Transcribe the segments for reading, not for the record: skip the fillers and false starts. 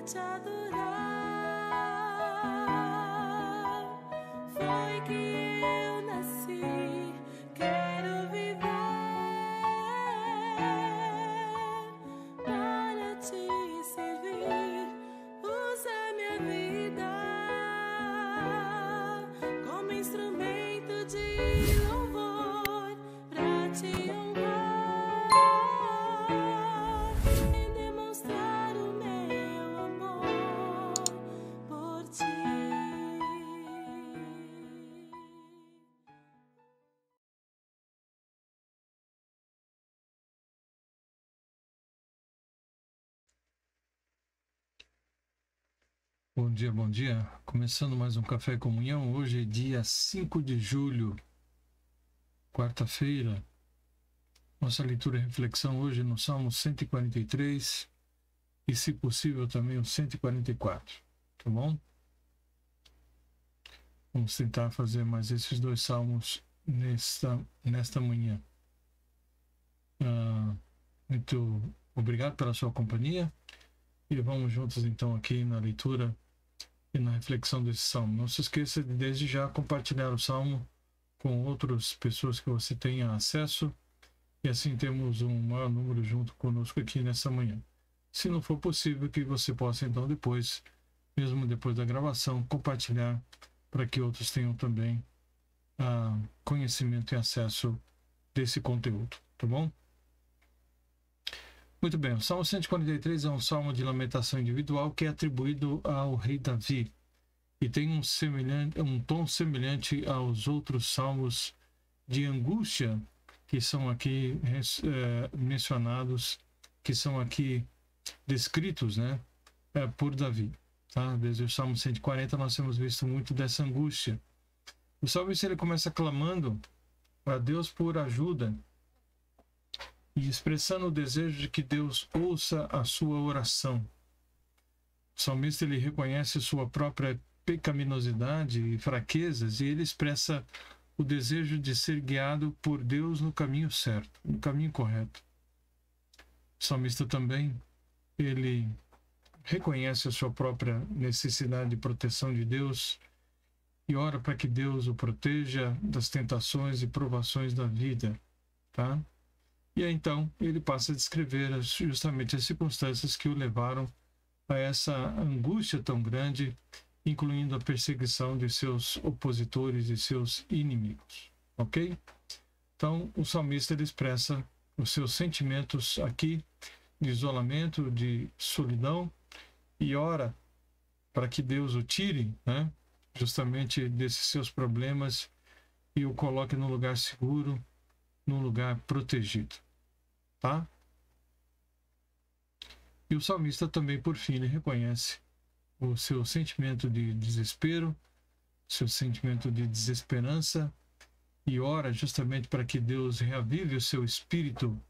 te adorar. Foi que eu nasci, quero viver para te servir. Usa minha vida como instrumento de louvor pra te honrar e demonstrar o meu amor por ti. Bom dia, bom dia. Começando mais um Café e Comunhão. Hoje é dia 5 de julho, quarta-feira. Nossa leitura e reflexão hoje no Salmo 143 e, se possível, também o 144. Tá bom? Vamos tentar fazer mais esses dois salmos nesta manhã. Muito obrigado pela sua companhia. E vamos juntos então aqui na leitura e na reflexão desse salmo. Não se esqueça de desde já compartilhar o salmo com outras pessoas que você tenha acesso e assim temos um maior número junto conosco aqui nessa manhã. Se não for possível, que você possa então depois, mesmo depois da gravação, compartilhar para que outros tenham também conhecimento e acesso desse conteúdo, tá bom? Muito bem, o Salmo 143 é um salmo de lamentação individual que é atribuído ao rei Davi e tem um tom semelhante aos outros salmos de angústia que são aqui mencionados, que são aqui descritos, né, por Davi. Tá? Desde o Salmo 140 nós temos visto muito dessa angústia. O salmista ele começa clamando a Deus por ajuda e expressando o desejo de que Deus ouça a sua oração. O salmista ele reconhece sua própria pecaminosidade e fraquezas e ele expressa o desejo de ser guiado por Deus no caminho certo, no caminho correto. O salmista também ele reconhece a sua própria necessidade de proteção de Deus e ora para que Deus o proteja das tentações e provações da vida, tá? E aí, então, ele passa a descrever justamente as circunstâncias que o levaram a essa angústia tão grande, incluindo a perseguição de seus opositores e seus inimigos. Ok? Então, o salmista ele expressa os seus sentimentos aqui de isolamento, de solidão, e ora para que Deus o tire, né, justamente desses seus problemas e o coloque num lugar seguro, num lugar protegido, tá? E o salmista também, por fim, ele reconhece o seu sentimento de desespero, seu sentimento de desesperança e ora justamente para que Deus reavive o seu espírito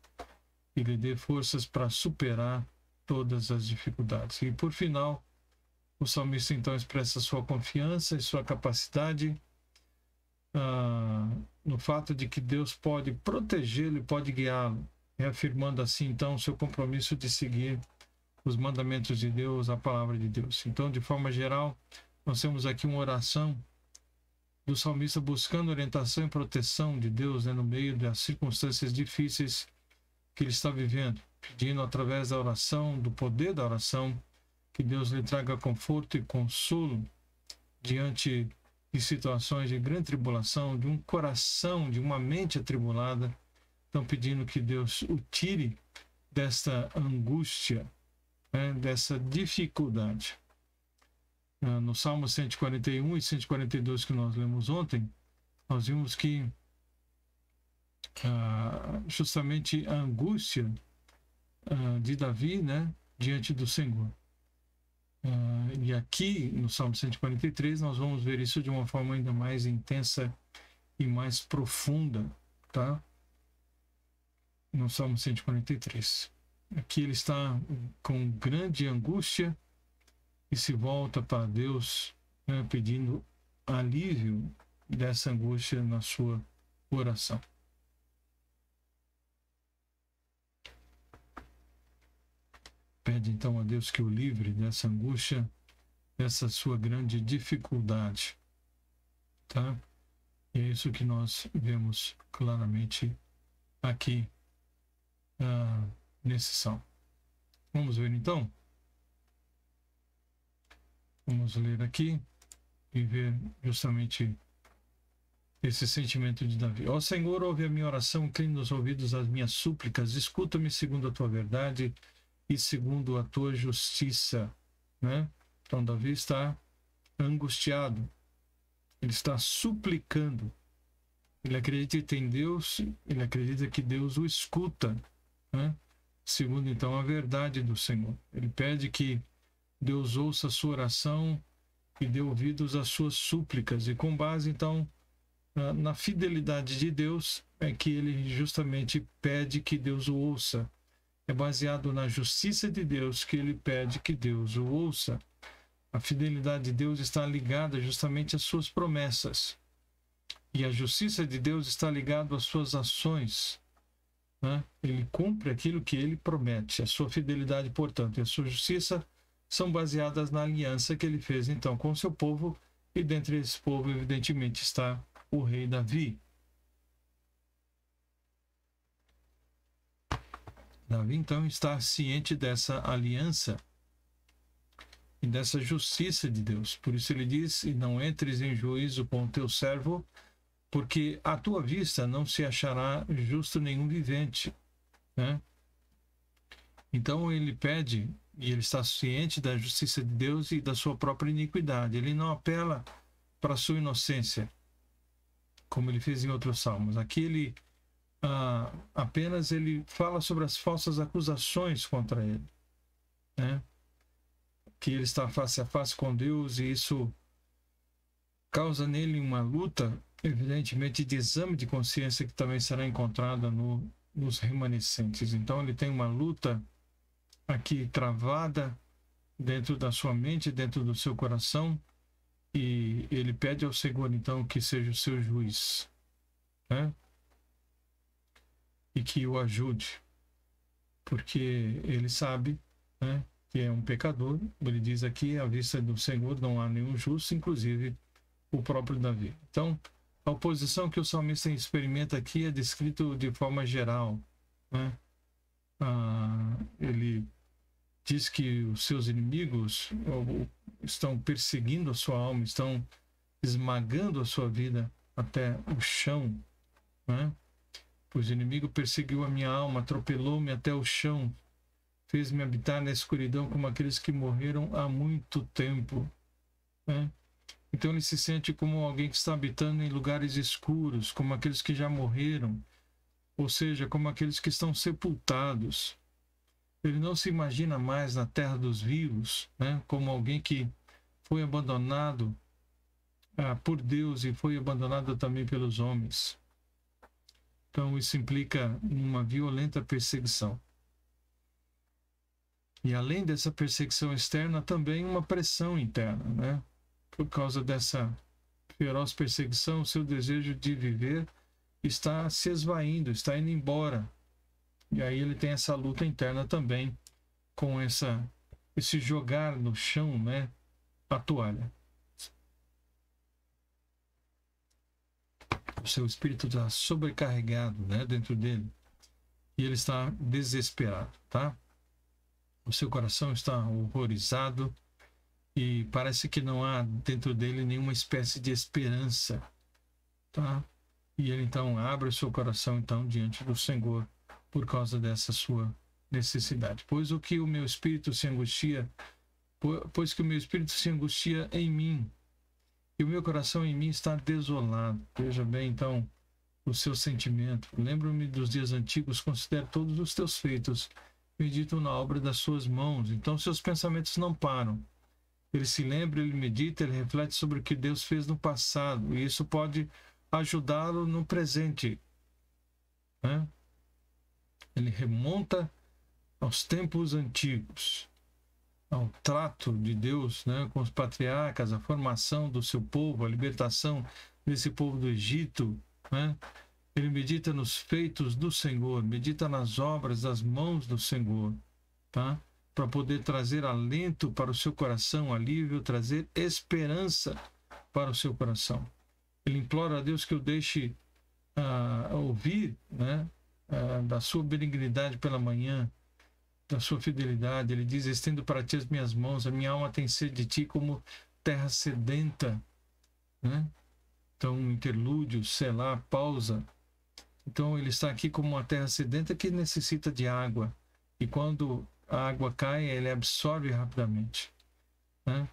e lhe dê forças para superar todas as dificuldades. E por final, o salmista então expressa sua confiança e sua capacidade no fato de que Deus pode protegê-lo e pode guiá-lo, reafirmando assim então seu compromisso de seguir os mandamentos de Deus, a palavra de Deus. Então, de forma geral, nós temos aqui uma oração do salmista buscando orientação e proteção de Deus, né, no meio das circunstâncias difíceis que ele está vivendo, pedindo através da oração, do poder da oração, que Deus lhe traga conforto e consolo diante de situações de grande tribulação, de um coração, de uma mente atribulada. Estão pedindo que Deus o tire desta angústia, né, dessa dificuldade. No Salmo 141 e 142 que nós lemos ontem, nós vimos que justamente a angústia de Davi, né, diante do Senhor. E aqui no Salmo 143 nós vamos ver isso de uma forma ainda mais intensa e mais profunda, tá? No Salmo 143. Aqui ele está com grande angústia e se volta para Deus, né, pedindo alívio dessa angústia na sua oração. pede então a Deus que o livre dessa angústia, dessa sua grande dificuldade, tá? E é isso que nós vemos claramente aqui nesse salmo. Vamos ver então? Vamos ler aqui e ver justamente esse sentimento de Davi. Ó Senhor, ouve a minha oração, inclina os ouvidos às minhas súplicas, escuta-me segundo a tua verdade e segundo a tua justiça, né? Então Davi está angustiado, ele está suplicando, ele acredita em Deus, ele acredita que Deus o escuta, né? Segundo então a verdade do Senhor. Ele pede que Deus ouça a sua oração e dê ouvidos às suas súplicas, e com base então na fidelidade de Deus é que ele justamente pede que Deus o ouça. É baseado na justiça de Deus que ele pede que Deus o ouça. A fidelidade de Deus está ligada justamente às suas promessas. E a justiça de Deus está ligada às suas ações, né? Ele cumpre aquilo que ele promete. A sua fidelidade, portanto, e a sua justiça são baseadas na aliança que ele fez então com o seu povo, e dentre esse povo, evidentemente, está o rei Davi. Davi, então, está ciente dessa aliança e dessa justiça de Deus. Por isso ele diz, e não entres em juízo com o teu servo, porque à tua vista não se achará justo nenhum vivente, né? Então ele pede, e ele está ciente da justiça de Deus e da sua própria iniquidade. Ele não apela para a sua inocência, como ele fez em outros salmos. Aqui ele apenas ele fala sobre as falsas acusações contra ele, né? Que ele está face a face com Deus, e isso causa nele uma luta, evidentemente, de exame de consciência, que também será encontrada nos remanescentes. Então ele tem uma luta aqui travada dentro da sua mente, dentro do seu coração, e ele pede ao Senhor então que seja o seu juiz, né? E que o ajude, porque ele sabe, né, que é um pecador. Ele diz aqui, à vista do Senhor não há nenhum justo, inclusive o próprio Davi. Então, a oposição que o salmista experimenta aqui é descrito de forma geral, né? Ele diz que os seus inimigos estão perseguindo a sua alma, estão esmagando a sua vida até o chão, né? Pois o inimigo perseguiu a minha alma, atropelou-me até o chão, fez-me habitar na escuridão como aqueles que morreram há muito tempo, né? Então ele se sente como alguém que está habitando em lugares escuros, como aqueles que já morreram, ou seja, como aqueles que estão sepultados. Ele não se imagina mais na terra dos vivos, né? Como alguém que foi abandonado por Deus e foi abandonado também pelos homens. Então isso implica uma violenta perseguição. E além dessa perseguição externa, também uma pressão interna, né? Por causa dessa feroz perseguição, o seu desejo de viver está se esvaindo, está indo embora. E aí ele tem essa luta interna também com esse jogar no chão, né, a toalha. O seu espírito está sobrecarregado, né, dentro dele. E ele está desesperado, tá? O seu coração está horrorizado e parece que não há dentro dele nenhuma espécie de esperança, tá? E ele então abre o seu coração então diante do Senhor por causa dessa sua necessidade. Pois que o meu espírito se angustia em mim, e o meu coração em mim está desolado. Veja bem então o seu sentimento. Lembro-me dos dias antigos, considero todos os teus feitos, medito na obra das suas mãos. Então seus pensamentos não param. Ele se lembra, ele medita, ele reflete sobre o que Deus fez no passado, e isso pode ajudá-lo no presente, né? Ele remonta aos tempos antigos, ao trato de Deus, né, com os patriarcas, a formação do seu povo, a libertação desse povo do Egito, né? Ele medita nos feitos do Senhor, medita nas obras das mãos do Senhor, tá? para poder trazer alento para o seu coração, alívio, trazer esperança para o seu coração. Ele implora a Deus que o deixe ouvir, né, da sua benignidade pela manhã, da sua fidelidade. Ele diz: estendo para ti as minhas mãos, a minha alma tem sede de ti como terra sedenta, né? Então, interlúdio, selá, pausa. Então, ele está aqui como uma terra sedenta que necessita de água. E quando a água cai, ele absorve rapidamente, né?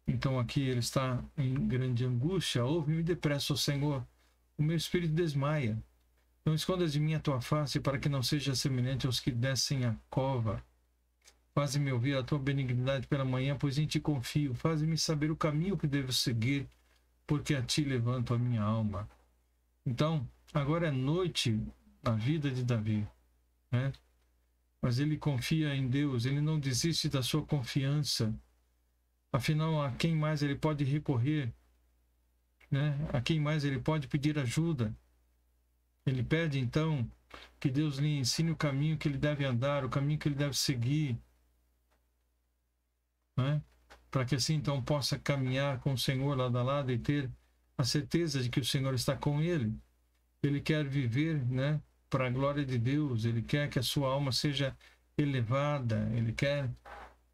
Então, aqui ele está em grande angústia. Ouve-me depressa, ó Senhor, o meu espírito desmaia. Não escondas de mim a tua face, para que não seja semelhante aos que descem a cova. Faze-me ouvir a tua benignidade pela manhã, pois em ti confio. Faze-me saber o caminho que devo seguir, porque a ti levanto a minha alma. Então, agora é noite na vida de Davi, né? Mas ele confia em Deus, ele não desiste da sua confiança. Afinal, a quem mais ele pode recorrer, né? A quem mais ele pode pedir ajuda? Ele pede, então, que Deus lhe ensine o caminho que ele deve andar, o caminho que ele deve seguir, né? Para que assim, então, possa caminhar com o Senhor lado a lado e ter a certeza de que o Senhor está com ele. Ele quer viver, né, para a glória de Deus, ele quer que a sua alma seja elevada, ele quer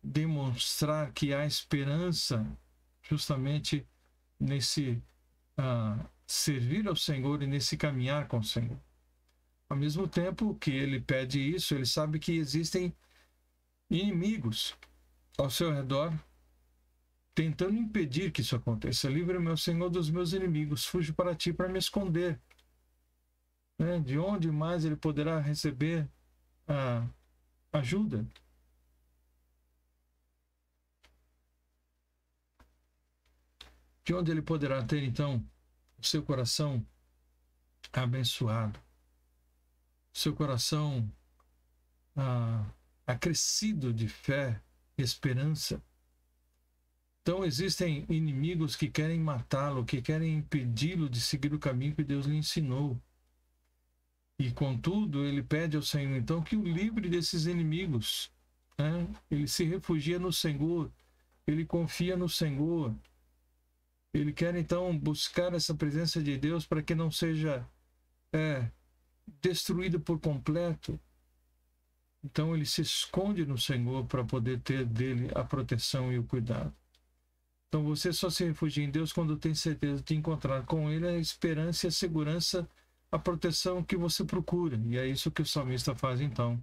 demonstrar que há esperança justamente nesse servir ao Senhor e nesse caminhar com o Senhor. Ao mesmo tempo que ele pede isso, ele sabe que existem inimigos ao seu redor tentando impedir que isso aconteça. Livra-me, meu Senhor, dos meus inimigos, fujo para ti para me esconder. Né? De onde mais ele poderá receber ajuda? De onde ele poderá ter, então, o seu coração abençoado, seu coração acrescido de fé, esperança? Então existem inimigos que querem matá-lo, que querem impedi-lo de seguir o caminho que Deus lhe ensinou. E contudo, ele pede ao Senhor então que o livre desses inimigos, né? Ele se refugia no Senhor, ele confia no Senhor. Ele quer então buscar essa presença de Deus para que não seja destruído por completo. Então ele se esconde no Senhor para poder ter dele a proteção e o cuidado. Então você só se refugia em Deus quando tem certeza de encontrar com ele a esperança e a segurança, a proteção que você procura. E é isso que o salmista faz então,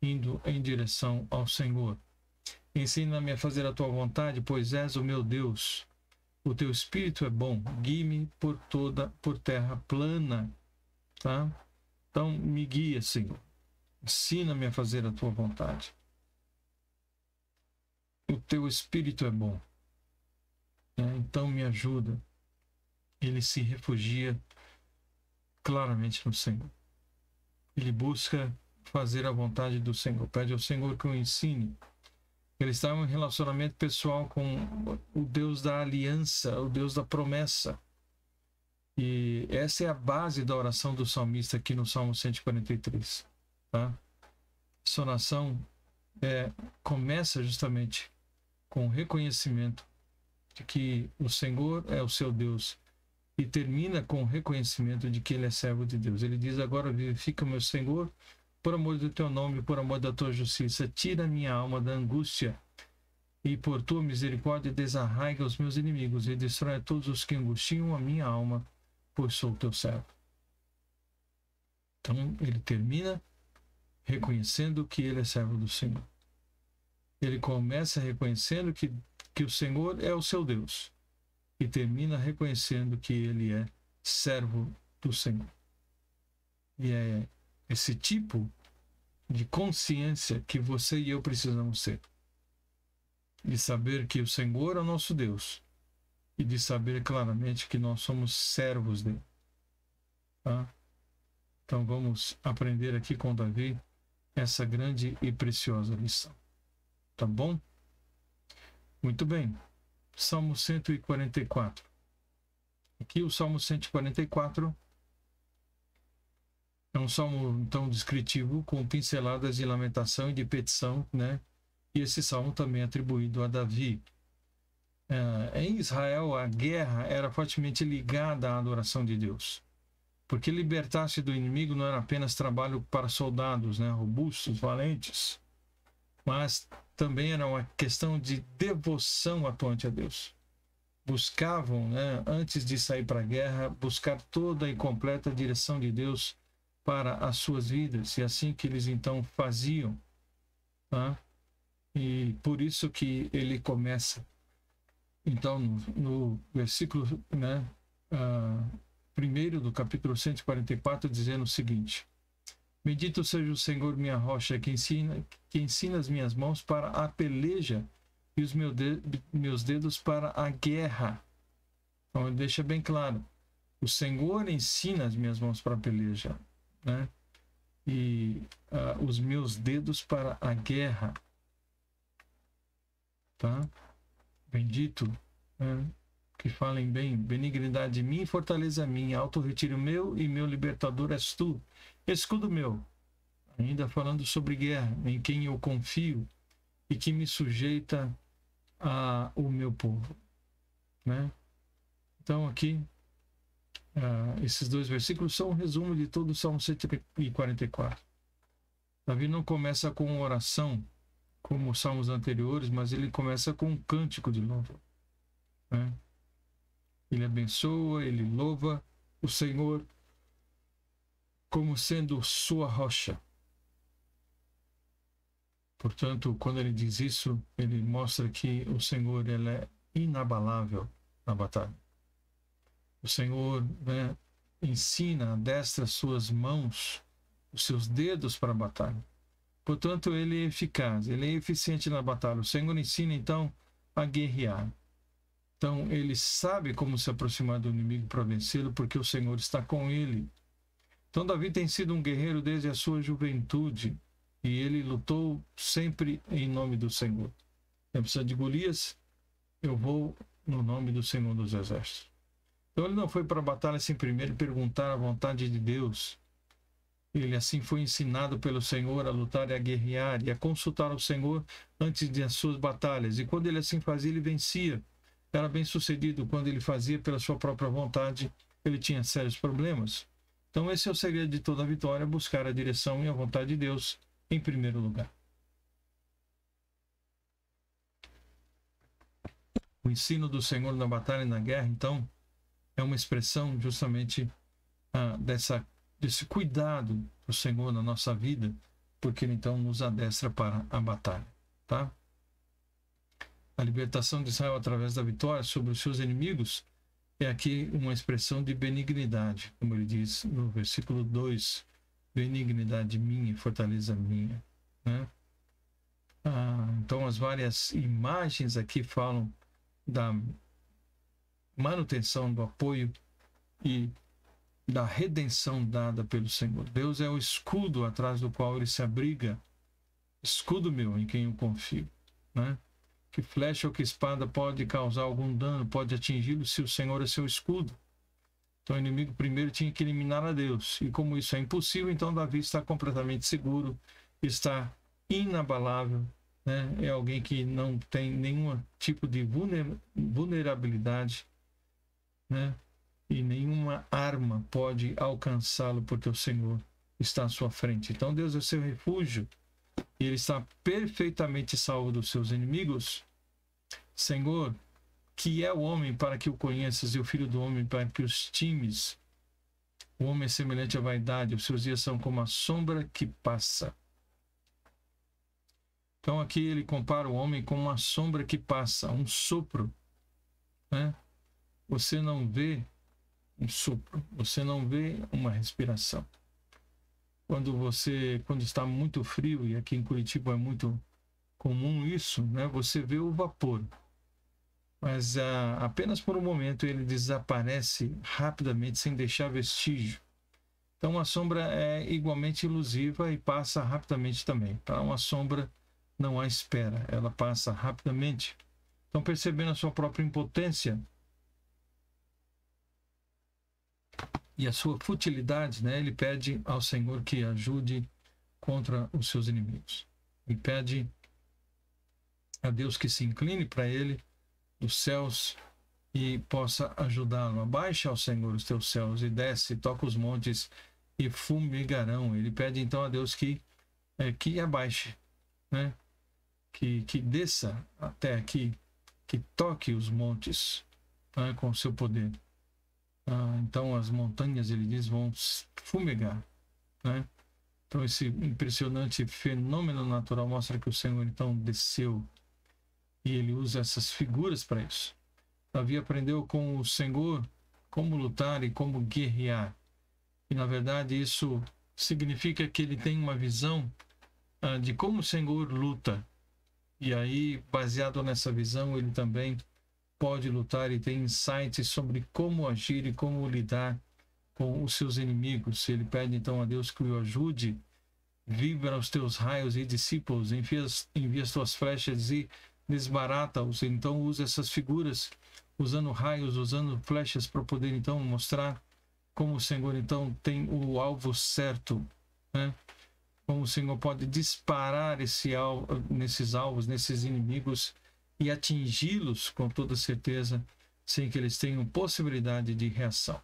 indo em direção ao Senhor. Ensina-me a fazer a tua vontade, pois és o meu Deus. O teu espírito é bom, guie-me por terra plana, tá? Então me guia, Senhor. Ensina-me a fazer a tua vontade. O teu espírito é bom, né? Então me ajuda. Ele se refugia claramente no Senhor. Ele busca fazer a vontade do Senhor. Pede ao Senhor que o ensine. Ele está em um relacionamento pessoal com o Deus da aliança, o Deus da promessa. E essa é a base da oração do salmista aqui no Salmo 143. Tá? Essa oração começa justamente com o reconhecimento de que o Senhor é o seu Deus e termina com o reconhecimento de que ele é servo de Deus. Ele diz: agora vivifica, meu Senhor, por amor do teu nome, por amor da tua justiça, tira minha alma da angústia e por tua misericórdia desarraiga os meus inimigos e destrói todos os que angustiam a minha alma, pois sou teu servo. Então ele termina reconhecendo que ele é servo do Senhor. Ele começa reconhecendo que o Senhor é o seu Deus e termina reconhecendo que ele é servo do Senhor. E é esse tipo de consciência que você e eu precisamos ter. De saber que o Senhor é o nosso Deus e de saber claramente que nós somos servos dele. Tá? Então vamos aprender aqui com Davi essa grande e preciosa lição. Tá bom? Muito bem. Salmo 144. Aqui o Salmo 144 é um salmo, então, descritivo, com pinceladas de lamentação e de petição, né? E esse salmo também é atribuído a Davi. Em Israel, a guerra era fortemente ligada à adoração de Deus, porque libertar-se do inimigo não era apenas trabalho para soldados, né, robustos, valentes, mas também era uma questão de devoção atuante a Deus. Buscavam, né, antes de sair para a guerra, buscar toda e completa direção de Deus para as suas vidas, e assim que eles então faziam, tá? E por isso que ele começa então no versículo, né, primeiro do capítulo 144, dizendo o seguinte: bendito seja o Senhor, minha rocha, que ensina as minhas mãos para a peleja e os meus dedos para a guerra. Então ele deixa bem claro: o Senhor ensina as minhas mãos para a peleja, né? E os meus dedos para a guerra, tá? Bendito, né? Que falem bem, benignidade de mim, fortaleza minha, alto retiro meu e meu libertador és tu, escudo meu. Ainda falando sobre guerra, em quem eu confio e que me sujeita ao meu povo, né? Então aqui, esses dois versículos são um resumo de todo o Salmo 144. Davi não começa com oração, como os salmos anteriores, mas ele começa com um cântico de louvor, né? Ele abençoa, ele louva o Senhor como sendo sua rocha. Portanto, quando ele diz isso, ele mostra que o Senhor, ele é inabalável na batalha. O Senhor, né, ensina, adestra suas mãos, os seus dedos para a batalha. Portanto, ele é eficaz, ele é eficiente na batalha. O Senhor ensina, então, a guerrear. Então, ele sabe como se aproximar do inimigo para vencê-lo, porque o Senhor está com ele. Então, Davi tem sido um guerreiro desde a sua juventude, e ele lutou sempre em nome do Senhor. Não precisa de Golias, eu vou no nome do Senhor dos Exércitos. Então, ele não foi para a batalha sem primeiro perguntar a vontade de Deus. Ele assim foi ensinado pelo Senhor a lutar e a guerrear e a consultar o Senhor antes de as suas batalhas. E quando ele assim fazia, ele vencia. Era bem sucedido. Quando ele fazia pela sua própria vontade, ele tinha sérios problemas. Então esse é o segredo de toda a vitória: buscar a direção e a vontade de Deus em primeiro lugar. O ensino do Senhor na batalha e na guerra, então, é uma expressão justamente desse cuidado do Senhor na nossa vida, porque ele então nos adestra para a batalha, tá? A libertação de Israel através da vitória sobre os seus inimigos é aqui uma expressão de benignidade, como ele diz no versículo 2, benignidade minha e fortaleza minha, né? Então as várias imagens aqui falam da manutenção do apoio e da redenção dada pelo Senhor. Deus é o escudo atrás do qual ele se abriga. Escudo meu, em quem eu confio, né? Que flecha ou que espada pode causar algum dano, pode atingi-lo se o Senhor é seu escudo. Então o inimigo primeiro tinha que eliminar a Deus. E como isso é impossível, então Davi está completamente seguro, está inabalável, né? É alguém que não tem nenhum tipo de vulnerabilidade, né? E nenhuma arma pode alcançá-lo, porque o Senhor está à sua frente. Então Deus é o seu refúgio, e ele está perfeitamente salvo dos seus inimigos. Senhor, que é o homem para que o conheças, e o filho do homem para que os estimes. O homem é semelhante à vaidade, os seus dias são como a sombra que passa. Então aqui ele compara o homem com uma sombra que passa, um sopro, né? Você não vê um sopro, você não vê uma respiração. Quando está muito frio, e aqui em Curitiba é muito comum isso, né? Você vê o vapor, mas apenas por um momento ele desaparece rapidamente, sem deixar vestígio. Então a sombra é igualmente ilusiva e passa rapidamente também. Para uma sombra não há espera, ela passa rapidamente. Então, percebendo a sua própria impotência e a sua futilidade, né, ele pede ao Senhor que ajude contra os seus inimigos. Ele pede a Deus que se incline para ele dos céus e possa ajudá-lo. Abaixa ao Senhor os teus céus e desce, toca os montes e fumigarão. Ele pede então a Deus que abaixe, né? Que desça até aqui, que toque os montes, né, com o seu poder. Então as montanhas, ele diz, vão fumegar, né? Então esse impressionante fenômeno natural mostra que o Senhor então desceu e ele usa essas figuras para isso. Davi aprendeu com o Senhor como lutar e como guerrear. E na verdade isso significa que ele tem uma visão de como o Senhor luta. E aí, baseado nessa visão, ele também pode lutar e tem insights sobre como agir e como lidar com os seus inimigos. Ele pede então a Deus que o ajude, vibra os teus raios e dissipa-os, envia as tuas flechas e desbarata-os. Então usa essas figuras, usando raios, usando flechas, para poder então mostrar como o Senhor então tem o alvo certo, né? Como o Senhor pode disparar nesses alvos, nesses inimigos e atingi-los com toda certeza, sem que eles tenham possibilidade de reação.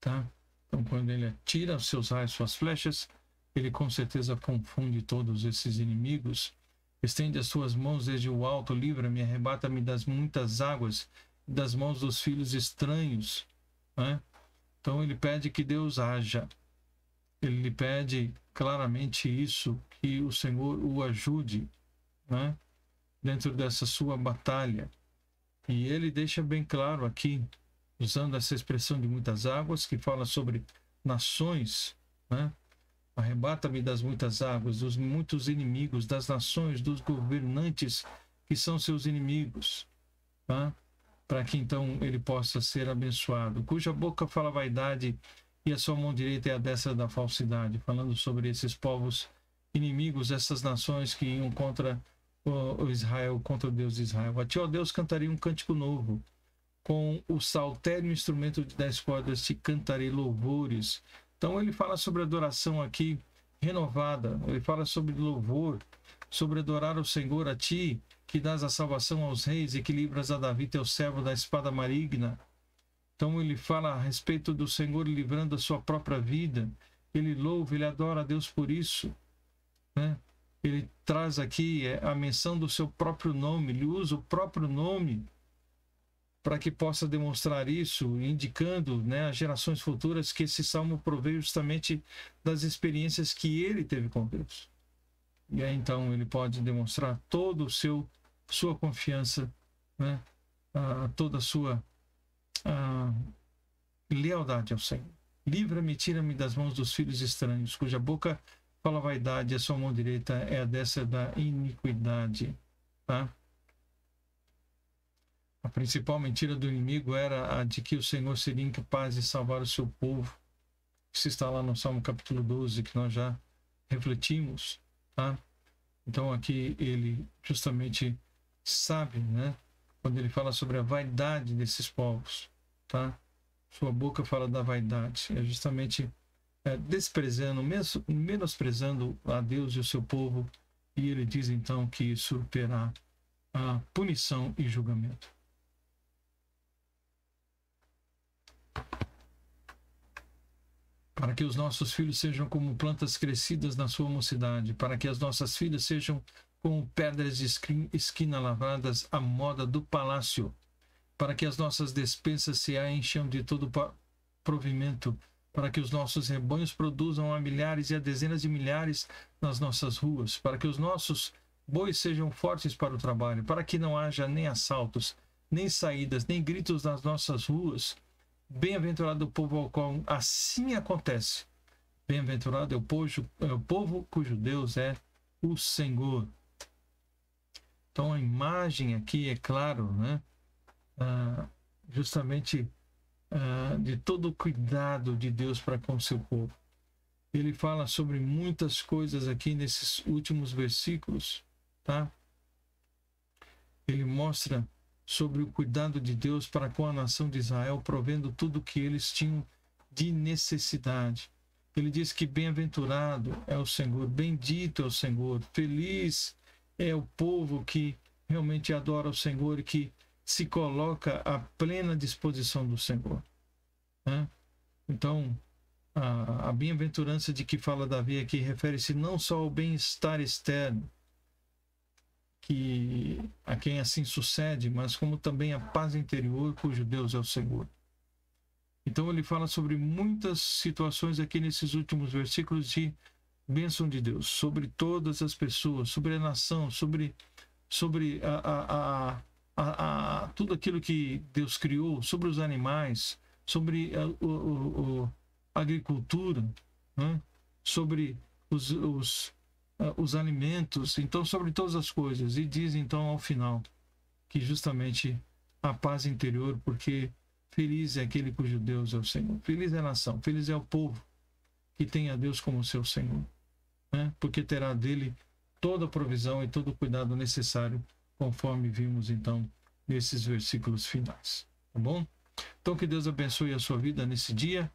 Tá? Então, quando ele atira os seus raios, suas flechas, ele com certeza confunde todos esses inimigos. Estende as suas mãos desde o alto, livra-me, arrebata-me das muitas águas, das mãos dos filhos estranhos. Né? Então, ele pede que Deus haja. Ele lhe pede claramente isso, que o Senhor o ajude, né, dentro dessa sua batalha. E ele deixa bem claro aqui, usando essa expressão de muitas águas, que fala sobre nações, né? Arrebata-me das muitas águas, dos muitos inimigos, das nações, dos governantes que são seus inimigos, tá? Para que então ele possa ser abençoado. Cuja boca fala vaidade e a sua mão direita é a destra da falsidade, falando sobre esses povos inimigos, essas nações que iam contra o Israel, contra o Deus de Israel. A ti, ó Deus, cantarei um cântico novo, com o saltério instrumento de 10 cordas te cantarei louvores. Então ele fala sobre adoração aqui renovada, ele fala sobre louvor, sobre adorar o Senhor, a ti, que dás a salvação aos reis e que livras a Davi, teu servo, da espada maligna. Então ele fala a respeito do Senhor livrando a sua própria vida. Ele louva, ele adora a Deus por isso, né? Ele traz aqui a menção do seu próprio nome, ele usa o próprio nome para que possa demonstrar isso, indicando, né, às gerações futuras que esse salmo proveio justamente das experiências que ele teve com Deus. E aí então ele pode demonstrar toda sua confiança, né, toda a sua lealdade ao Senhor. Livra-me, tira-me das mãos dos filhos estranhos, cuja boca fala vaidade, a sua mão direita é a destra da iniquidade. Tá? A principal mentira do inimigo era a de que o Senhor seria incapaz de salvar o seu povo. Isso está lá no Salmo capítulo 12, que nós já refletimos. Tá? Então aqui ele justamente sabe, né? Quando ele fala sobre a vaidade desses povos, tá? Sua boca fala da vaidade, é justamente desprezando, menosprezando a Deus e o seu povo, e ele diz então que isso terá a punição e julgamento. Para que os nossos filhos sejam como plantas crescidas na sua mocidade, para que as nossas filhas sejam como pedras de esquina lavradas à moda do palácio, para que as nossas despensas se encham de todo provimento, para que os nossos rebanhos produzam a milhares e a dezenas de milhares nas nossas ruas, para que os nossos bois sejam fortes para o trabalho, para que não haja nem assaltos, nem saídas, nem gritos nas nossas ruas. Bem-aventurado o povo ao qual assim acontece. Bem-aventurado é o povo cujo Deus é o Senhor. Então a imagem aqui é claro, né? Justamente de todo o cuidado de Deus para com o seu povo. Ele fala sobre muitas coisas aqui nesses últimos versículos, tá? Ele mostra sobre o cuidado de Deus para com a nação de Israel, provendo tudo o que eles tinham de necessidade. Ele diz que bem-aventurado é o Senhor, bendito é o Senhor, feliz é o povo que realmente adora o Senhor e que se coloca à plena disposição do Senhor, né? Então, a bem-aventurança de que fala Davi aqui refere-se não só ao bem-estar externo, que a quem assim sucede, mas como também a paz interior, cujo Deus é o Senhor. Então ele fala sobre muitas situações aqui nesses últimos versículos de bênção de Deus, sobre todas as pessoas, sobre a nação, sobre tudo aquilo que Deus criou, sobre os animais, sobre a agricultura, né? Sobre os alimentos, então sobre todas as coisas. E diz então ao final que justamente a paz interior, porque feliz é aquele cujo Deus é o Senhor. Feliz é a nação, feliz é o povo que tem a Deus como seu Senhor, né? Porque terá dele toda a provisão e todo o cuidado necessário, conforme vimos então nesses versículos finais. Tá bom? Então que Deus abençoe a sua vida nesse dia,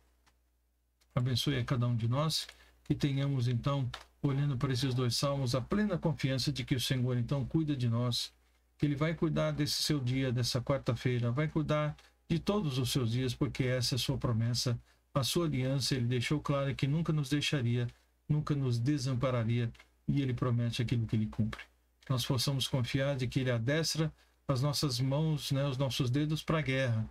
abençoe a cada um de nós, que tenhamos então, olhando para esses dois salmos, a plena confiança de que o Senhor então cuida de nós, que Ele vai cuidar desse seu dia, dessa quarta-feira, vai cuidar de todos os seus dias, porque essa é a sua promessa, a sua aliança. Ele deixou claro que nunca nos deixaria, nunca nos desampararia, e Ele promete aquilo que Ele cumpre. Nós possamos confiar de que Ele adestra as nossas mãos, né, os nossos dedos para a guerra,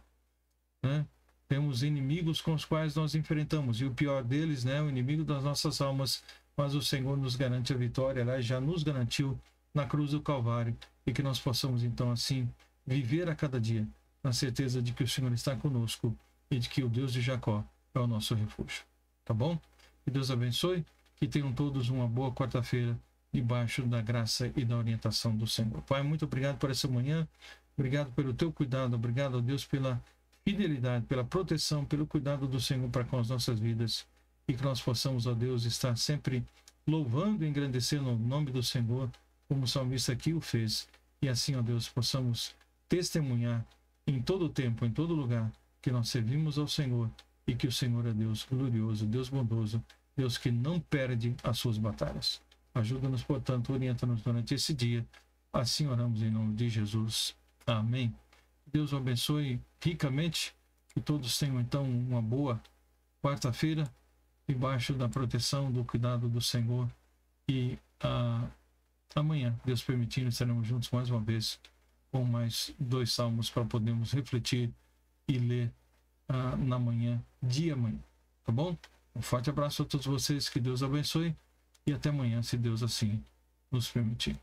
né? Temos inimigos com os quais nós enfrentamos, e o pior deles, né, o inimigo das nossas almas, mas o Senhor nos garante a vitória, aliás, já nos garantiu na cruz do Calvário, e que nós possamos então assim viver a cada dia na certeza de que o Senhor está conosco e de que o Deus de Jacó é o nosso refúgio. Tá bom? Que Deus abençoe, que tenham todos uma boa quarta-feira debaixo da graça e da orientação do Senhor. Pai, muito obrigado por essa manhã, obrigado pelo teu cuidado, obrigado a Deus pela fidelidade, pela proteção, pelo cuidado do Senhor para com as nossas vidas, e que nós possamos, ó Deus, estar sempre louvando e engrandecendo o nome do Senhor, como o salmista aqui o fez, e assim, ó Deus, possamos testemunhar em todo o tempo, em todo lugar, que nós servimos ao Senhor e que o Senhor é Deus glorioso, Deus bondoso, Deus que não perde as suas batalhas. Ajuda-nos, portanto, orienta-nos durante esse dia. Assim oramos em nome de Jesus. Amém. Deus o abençoe ricamente, que todos tenham então uma boa quarta-feira, debaixo da proteção, do cuidado do Senhor. E amanhã, Deus permitindo, estaremos juntos mais uma vez com mais 2 salmos para podermos refletir e ler na manhã de amanhã. Tá bom? Um forte abraço a todos vocês, que Deus abençoe e até amanhã, se Deus assim nos permitir.